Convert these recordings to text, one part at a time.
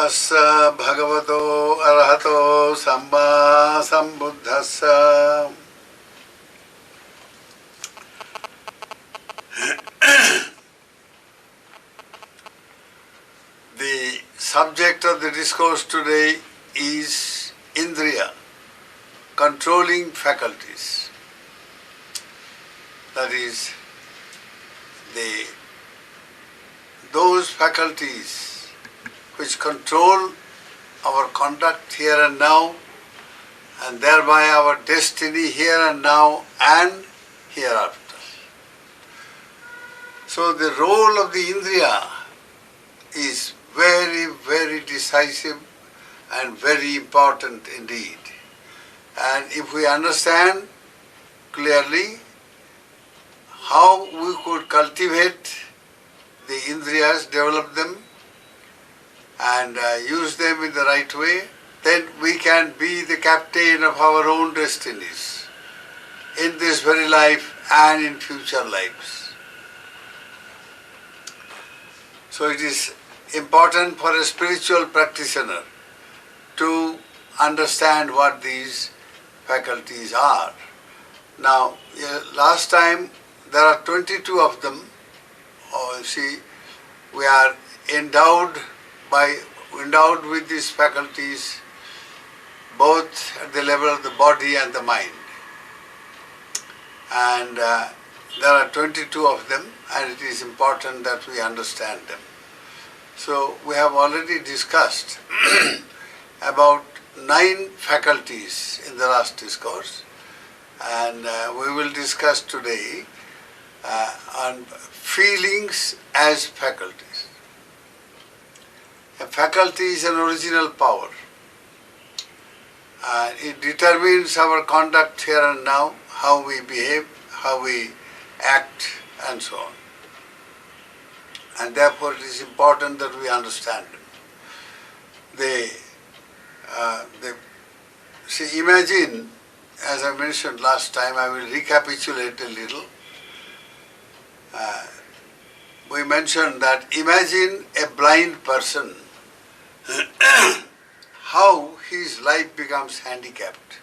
Tassa Bhagavato Arahato Samma Sambuddhassa. The subject of the discourse today is Indriya, controlling faculties. That is, those faculties which control our conduct here and now, and thereby our destiny here and now and hereafter. So the role of the Indriya is very, very decisive and very important indeed. And if we understand clearly how we could cultivate the Indriyas, develop them, and use them in the right way, then we can be the captain of our own destinies in this very life and in future lives. So it is important for a spiritual practitioner to understand what these faculties are. Now, last time there are 22 of them. We are endowed with these faculties both at the level of the body and the mind. And there are 22 of them, and it is important that we understand them. So we have already discussed about 9 faculties in the last discourse, and we will discuss today on feelings as faculties. A faculty is an original power. It determines our conduct here and now, how we behave, how we act, and so on. And therefore it is important that we understand them. Imagine, as I mentioned last time, I will recapitulate a little. We mentioned that imagine a blind person, how his life becomes handicapped.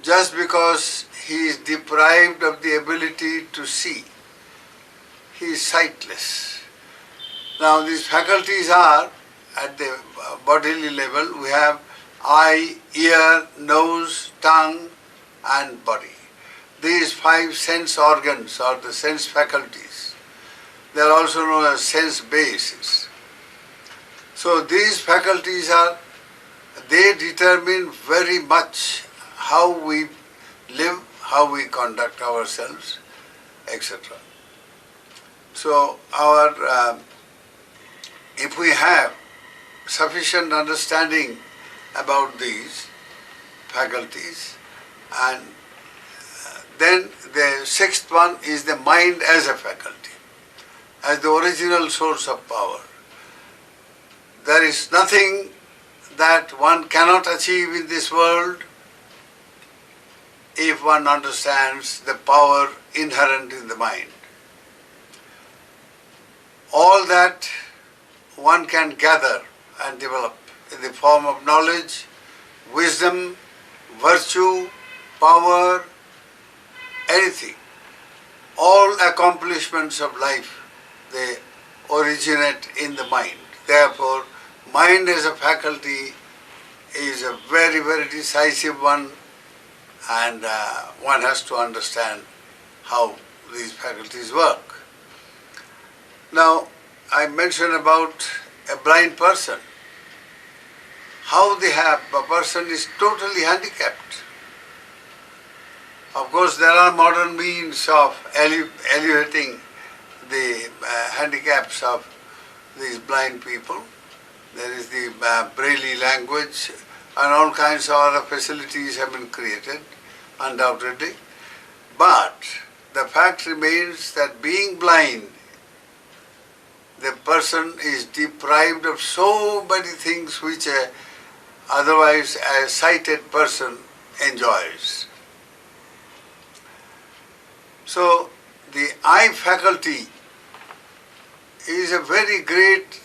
Just because he is deprived of the ability to see, he is sightless. Now these faculties are at the bodily level. We have eye, ear, nose, tongue and body. These 5 sense organs or the sense faculties. They are also known as sense bases. So these faculties they determine very much how we live, how we conduct ourselves, etc. So if we have sufficient understanding about these faculties, and then the 6th one is the mind as a faculty, as the original source of power. There is nothing that one cannot achieve in this world if one understands the power inherent in the mind. All that one can gather and develop in the form of knowledge, wisdom, virtue, power, anything. All accomplishments of life, they originate in the mind. Therefore, mind as a faculty is a very, very decisive one, and one has to understand how these faculties work. Now, I mentioned about a blind person. How a person is totally handicapped. Of course, there are modern means of alleviating the handicaps of these blind people. There is the Braille language, and all kinds of other facilities have been created, undoubtedly. But the fact remains that being blind, the person is deprived of so many things which otherwise a sighted person enjoys. So the eye faculty is a very great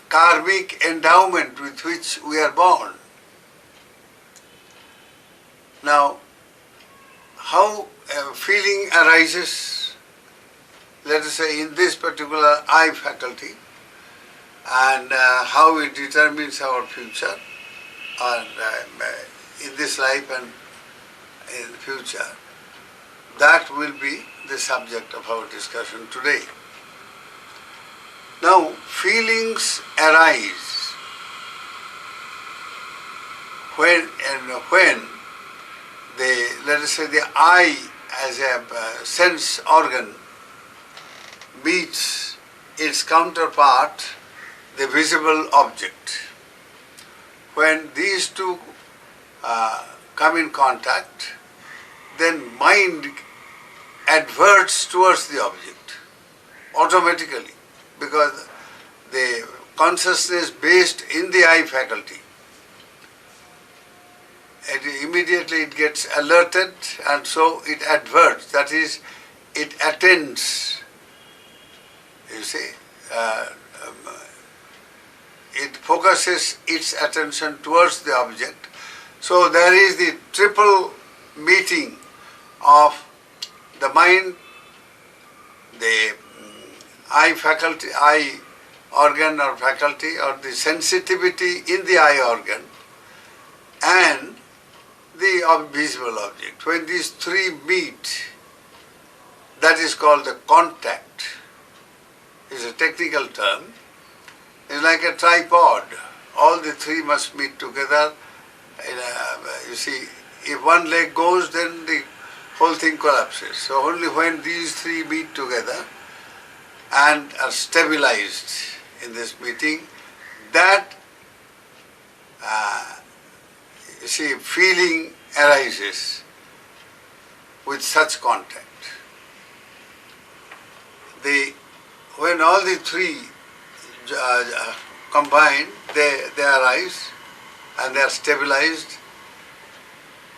karmic endowment with which we are born. Now, how a feeling arises, let us say in this particular I faculty, and how it determines our future, and in this life and in the future, that will be the subject of our discussion today. Now, feelings arise when let us say the eye as a sense organ meets its counterpart, the visible object. When these two come in contact, then mind adverts towards the object automatically, because the consciousness based in the eye faculty, immediately it gets alerted, and so it adverts, that is, it attends, you see, it focuses its attention towards the object. So there is the triple meeting of the mind, the eye faculty, eye organ or faculty, or the sensitivity in the eye organ, and the visible object. When these three meet, that is called the contact. It's a technical term. It's like a tripod. All the three must meet together. You see, if one leg goes, then the whole thing collapses. So only when these three meet together and are stabilized in this meeting, that you see, feeling arises with such contact. When all the three combine, they arise and they are stabilized.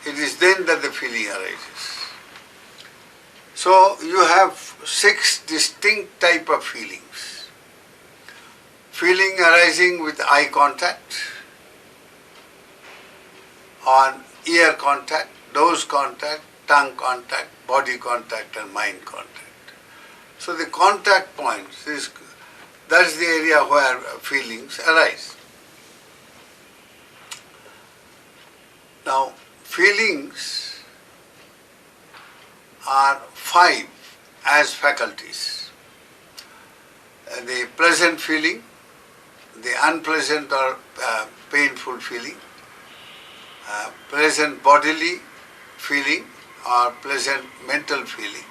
It is then that the feeling arises. So you have 6 distinct type of feelings. Feeling arising with eye contact, on ear contact, nose contact, tongue contact, body contact, and mind contact. So the contact points, that is the area where feelings arise. Now, feelings are 5 as faculties. The pleasant feeling, the unpleasant or painful feeling, pleasant bodily feeling or pleasant mental feeling,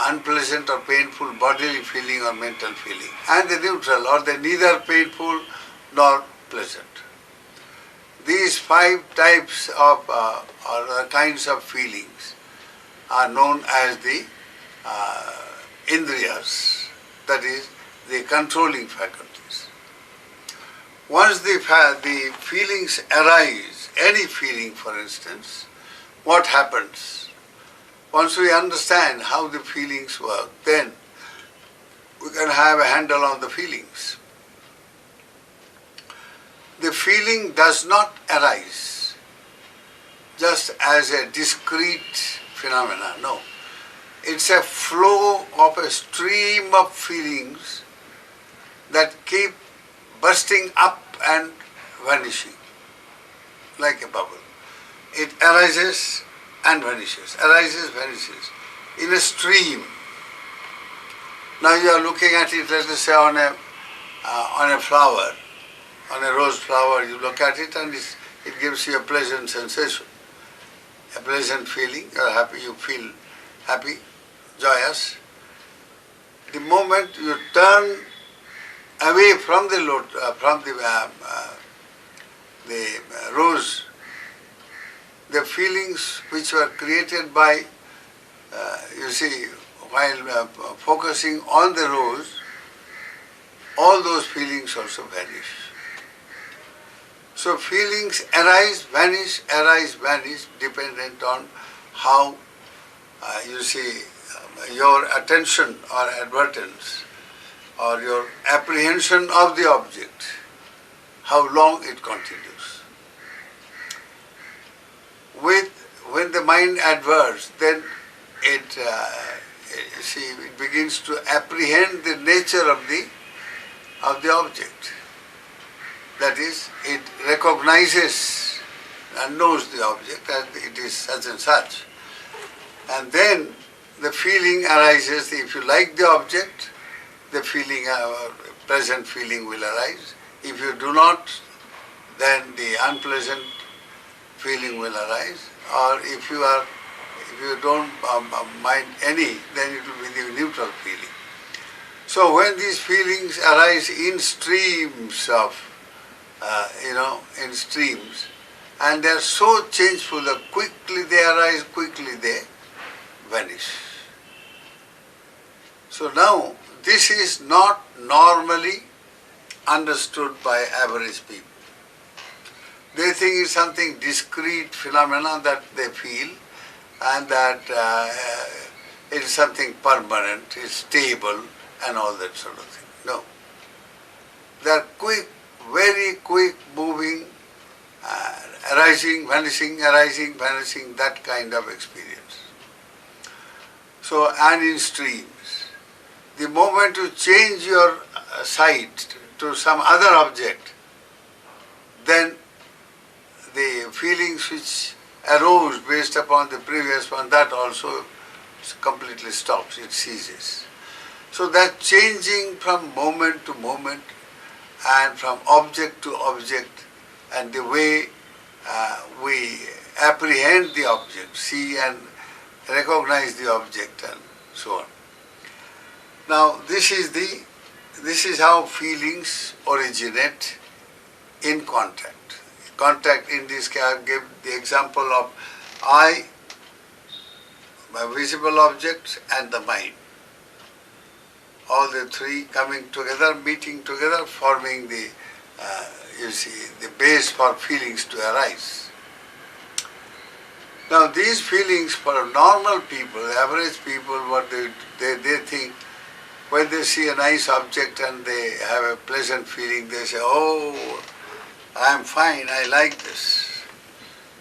unpleasant or painful bodily feeling or mental feeling, and the neutral or the neither painful nor pleasant. These 5 types of or kinds of feelings are known as the indriyas, that is, the controlling faculties. Once the feelings arise, any feeling for instance, what happens? Once we understand how the feelings work, then we can have a handle on the feelings. The feeling does not arise just as a discrete phenomena, no. It's a flow of a stream of feelings that keep bursting up and vanishing like a bubble. It arises and vanishes, arises, vanishes in a stream. Now you are looking at it, let us say on a flower, on a rose flower, you look at it and it gives you a pleasant sensation, a pleasant feeling. You are happy, you feel happy, joyous. The moment you turn away from the rose, the feelings which were created by, you see, while focusing on the rose, all those feelings also vanish. So feelings arise, vanish, dependent on how, you see, your attention or advertence or your apprehension of the object, how long it continues. When the mind adverts, then it begins to apprehend the nature of the object. That is, it recognizes and knows the object as it is such and such. And then the feeling arises. If you like the object, the feeling, pleasant feeling will arise. If you do not, then the unpleasant feeling will arise. Or if you don't mind any, then it will be the neutral feeling. So when these feelings arise in streams in streams, and they are so changeful that quickly they arise, quickly they vanish. So now, this is not normally understood by average people. They think it's something discrete phenomena that they feel, and that it is something permanent, it's stable, and all that sort of thing. No. They are quick, very quick moving, arising, vanishing, that kind of experience. So, and in streams. The moment you change your sight to some other object, then the feelings which arose based upon the previous one, that also completely stops, it ceases. So that changing from moment to moment and from object to object, and the way we apprehend the object, see and recognize the object, and so on. Now this is how feelings originate in contact. Contact in this case, I gave the example of eye, my visible object, and the mind. All the three coming together, meeting together, forming the base for feelings to arise. Now these feelings for normal people, average people, what they think, when they see a nice object and they have a pleasant feeling, they say, oh, I am fine, I like this.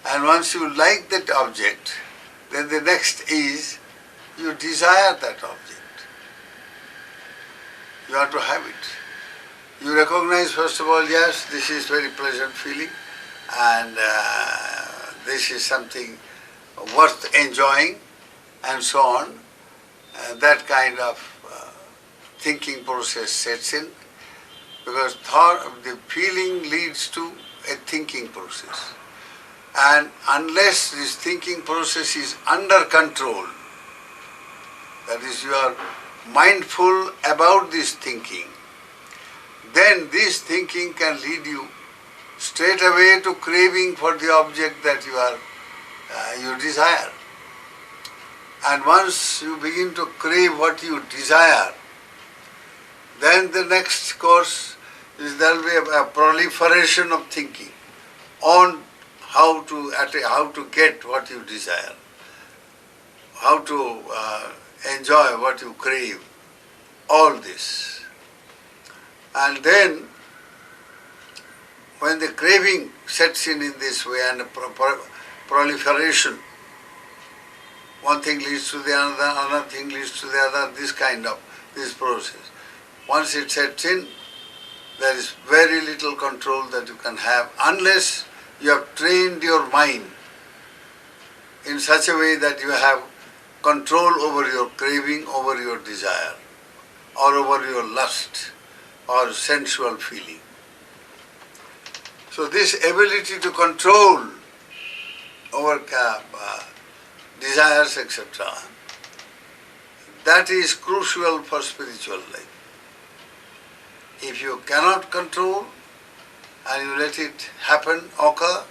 And once you like that object, then the next is you desire that object. You want to have it. You recognize, first of all, yes, this is very pleasant feeling, and this is something worth enjoying, and so on. That kind of thinking process sets in, because the feeling leads to a thinking process. And unless this thinking process is under control, that is, you are mindful about this thinking, then this thinking can lead you straight away to craving for the object that you desire. And once you begin to crave what you desire, then the next course is there will be a proliferation of thinking on how to get what you desire, how to enjoy what you crave, all this. And then when the craving sets in this way and proliferation, one thing leads to the other, another thing leads to the other, this process. Once it sets in, there is very little control that you can have unless you have trained your mind in such a way that you have control over your craving, over your desire, or over your lust or sensual feeling. So this ability to control over desires, etc., that is crucial for spiritual life. If you cannot control and you let it happen, occur,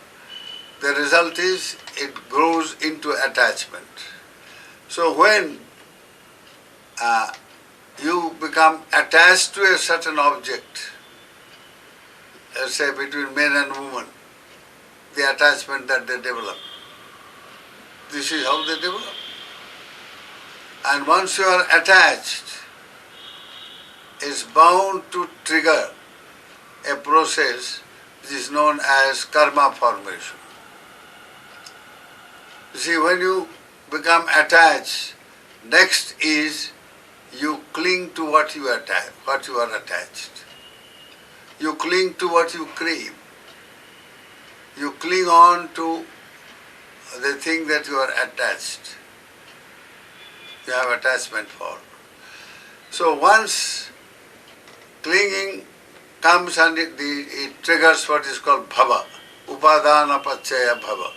the result is it grows into attachment. So when you become attached to a certain object, let's say between men and women, the attachment that they develop, this is how they develop. And once you are attached, is bound to trigger a process which is known as karma formation. You see, when you become attached, next is you cling to what you are attached. You cling to what you crave. You cling on to the thing that you are attached. You have attachment for. So once clinging comes and it triggers what is called bhava, upadana pachaya bhava.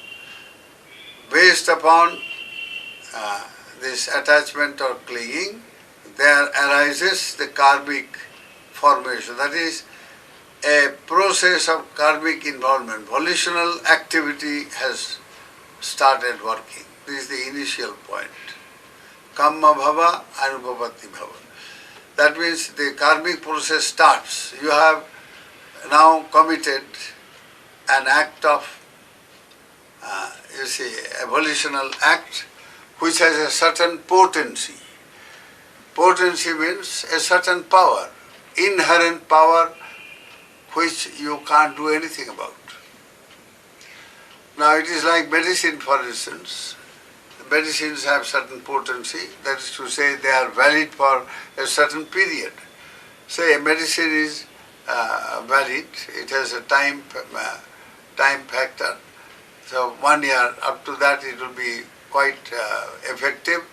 Based upon this attachment or clinging, there arises the karmic formation. That is a process of karmic involvement. Volitional activity has started working. This is the initial point. Kamma bhava, anubhavati bhava. That means the karmic process starts. You have now committed an act of, a volitional act which has a certain potency. Potency means a certain power, inherent power which you can't do anything about. Now it is like medicine, for instance. Medicines have certain potency, that is to say they are valid for a certain period. Say a medicine is valid, it has a time factor. So 1 year, up to that it will be quite effective,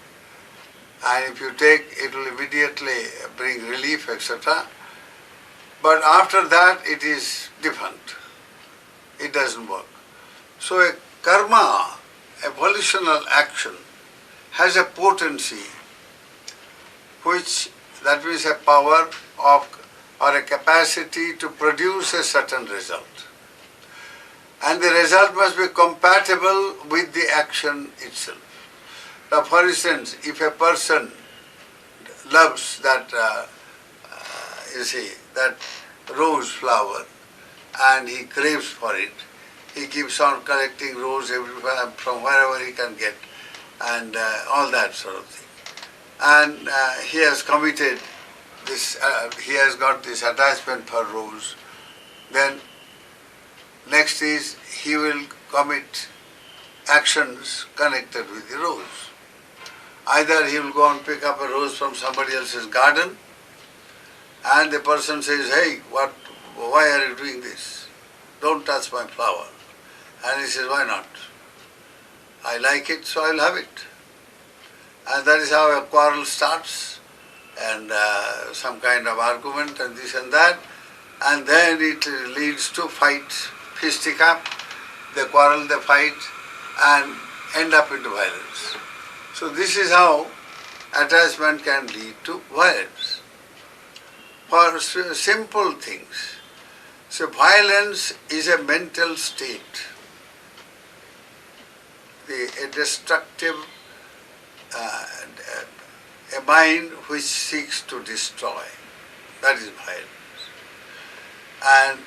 and if you take, it will immediately bring relief, etc. But after that it is different. It doesn't work. So a karma, a volitional action, has a potency which, that means a power of or a capacity to produce a certain result. And the result must be compatible with the action itself. Now, for instance, if a person loves that, that rose flower, and he craves for it, he keeps on collecting rose everywhere from wherever he can get, and all that sort of thing. And he has committed this, he has got this attachment for rose. Then next is he will commit actions connected with the rose. Either he will go and pick up a rose from somebody else's garden, and the person says, "Hey, why are you doing this? Don't touch my flower." And he says, "Why not? I like it, so I'll have it." And that is how a quarrel starts, and some kind of argument and this and that, and then it leads to fight, fisticuff, they quarrel, they fight, and end up into violence. So this is how attachment can lead to violence. For simple things, so violence is a mental state, a destructive, a mind which seeks to destroy. That is violence. And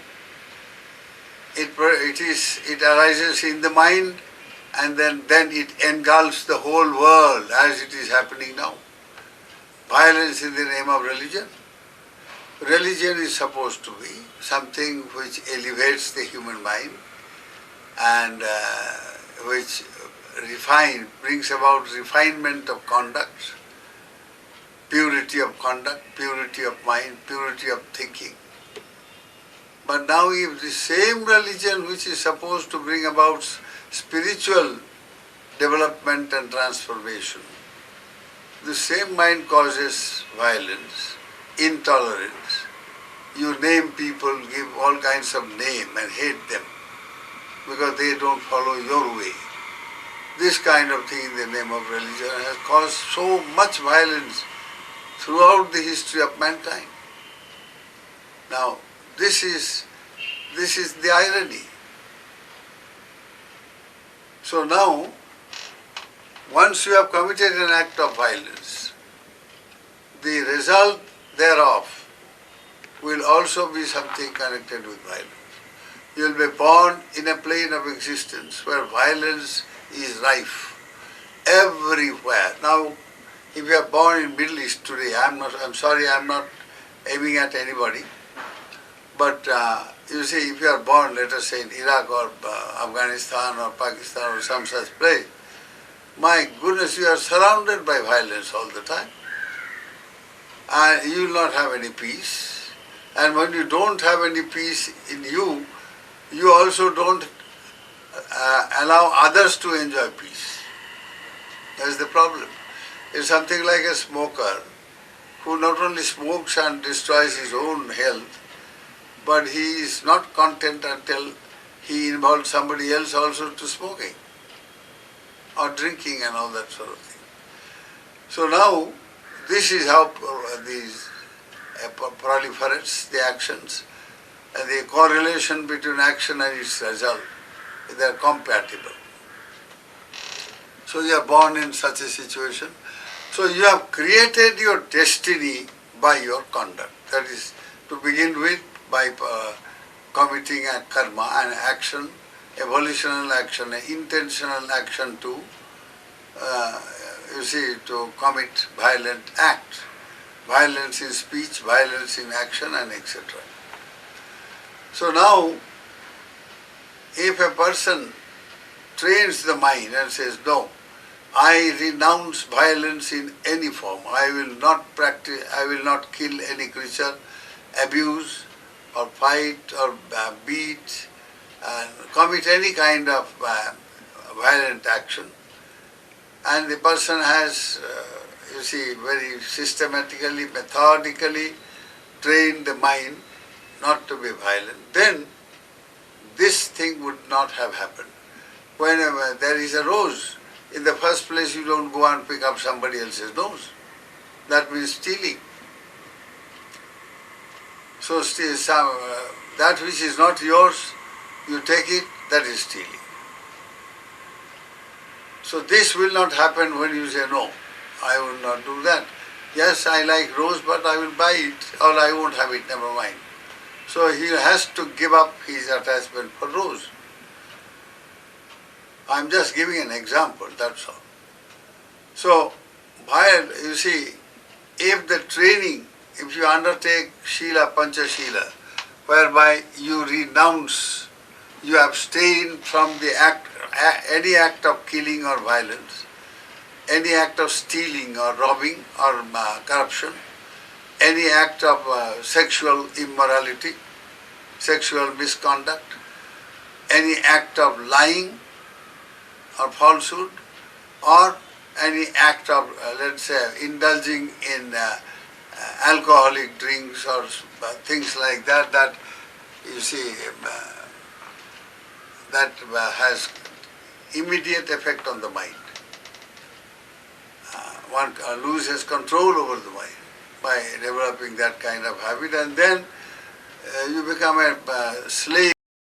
it arises in the mind, and then it engulfs the whole world as it is happening now. Violence in the name of religion. Religion is supposed to be something which elevates the human mind and which brings about refinement of conduct, purity of conduct, purity of mind, purity of thinking. But now if the same religion which is supposed to bring about spiritual development and transformation, the same mind causes violence, intolerance. You name people, give all kinds of name and hate them because they don't follow your way. This kind of thing in the name of religion has caused so much violence throughout the history of mankind. Now, this is the irony. So now, once you have committed an act of violence, the result thereof will also be something connected with violence. You will be born in a plane of existence where violence is rife everywhere. Now, if you are born in Middle East today, I'm sorry, I'm not aiming at anybody. But you see, if you are born, let us say in Iraq or Afghanistan or Pakistan or some such place, my goodness, you are surrounded by violence all the time. And you will not have any peace. And when you don't have any peace in you, you also don't allow others to enjoy peace. That is the problem. It's something like a smoker who not only smokes and destroys his own health, but he is not content until he involves somebody else also to smoking or drinking and all that sort of thing. So now, this is how these proliferates the actions, and the correlation between action and its result, they are compatible. So you are born in such a situation. So you have created your destiny by your conduct. That is, to begin with, by committing a karma, an action, a volitional action, an intentional action to, to commit violent acts. Violence in speech, violence in action, and etc. So now, if a person trains the mind and says, no, I renounce violence in any form, I will not practice, I will not kill any creature, abuse or fight or beat, and commit any kind of violent action, and the person has very systematically, methodically trained the mind not to be violent, then this thing would not have happened. Whenever there is a rose, in the first place you don't go and pick up somebody else's nose. That means stealing. So that which is not yours, you take it, that is stealing. So this will not happen when you say, no, I will not do that. Yes, I like rose, but I will buy it, or I won't have it, never mind. So he has to give up his attachment for rose. I am just giving an example, that's all. So, you see, if the training, if you undertake Shila, Pancha Shila, whereby you renounce, you abstain from the act, any act of killing or violence, any act of stealing or robbing or corruption, any act of sexual immorality, sexual misconduct, any act of lying or falsehood, or any act of, let's say, indulging in alcoholic drinks or things like that, that you see, that has immediate effect on the mind. One loses control over the mind by developing that kind of habit, and then you become a slave